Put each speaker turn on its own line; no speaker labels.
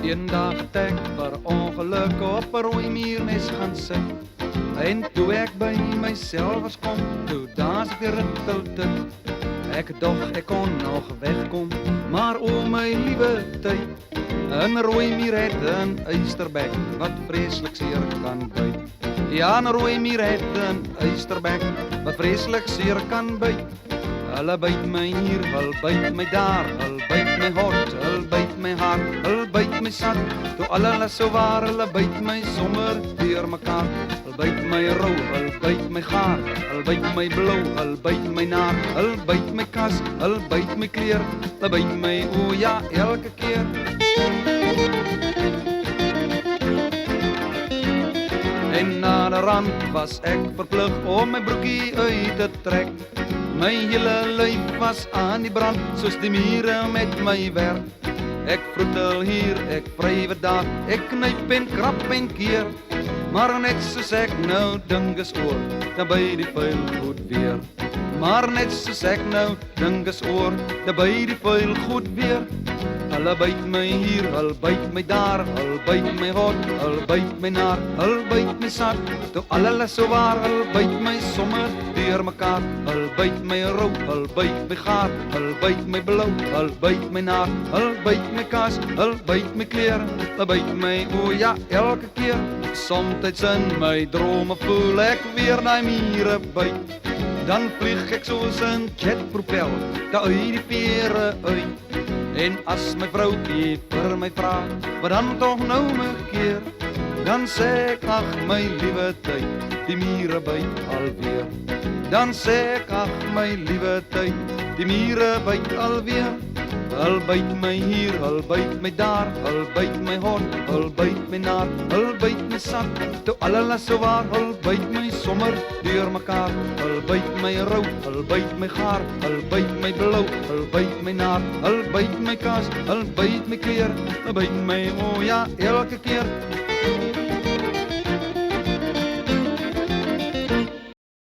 Eendag het ek per ongeluk op 'n rooi muurnes gaan sit. En toe ek by myself was kom, toe dans ek die ritteltit. Ek dog ek kon nog wegkom, maar o my liewe tyd. 'n rooi muur het 'n eysterbek wat vreeslik seer kan byt. Ja, 'n rooi muur het 'n eysterbek wat vreeslik seer kan byt. Hulle byt my hier, hulle byt my daar, hulle byt my hart, hulle byt my hart, hulle byt my sak. Toe alle so waar, hulle byt my sommer deur mekaar. Hulle byt my rou, hulle byt my gaar, hulle byt my blou, hulle byt my naar, hulle byt my kas, hulle byt my kleer, hulle byt my o ja elke keer. En na de rand was ek verplig om my broekie uit te trek. My hele lyf was aan die brand, soos die mure met my werk. Ek vroetel hier, ek vrywe daar, ek knyp en krap en keer. Maar net soos ek nou dink is oor, dan by die vuil goed weer. Maar net soos ek nou dink is oor, dan by die vuil goed weer. Hulle byt my hier, hulle byt my daar, hulle byt my hart, hulle byt my naar, hulle byt my sak. Toe alle so waar, hulle byt my sommer deur mekaar. Hulle byt my rou, hulle byt my gaar, hulle byt my blou, hulle byt my naar, hulle byt my kas, hulle byt my kleer, hulle byt my o ja elke keer. Somtyds in my drome voel ek weer daai mure byt. Dan vlieg ek soos 'n jetpropel daar uit die vere uit. En as my vroukie vir my vra, wat dan toch nou my keer, dan sê ek ag my liewe tyd, die mure byt alweer. Dan sê ek ag my liewe tyd, die mure byt alweer. Hulle byt my hier, hulle byt my daar, hulle byt my hart, hulle byt my naar, hulle byt my sak. Toe alle so waar, hulle byt my sommer deur mekaar. Hulle byt my rou, hulle byt my gaar, hulle byt my blou, hulle byt my naar, hulle byt my kas, hulle byt my kleer, hulle byt my o ja elke keer.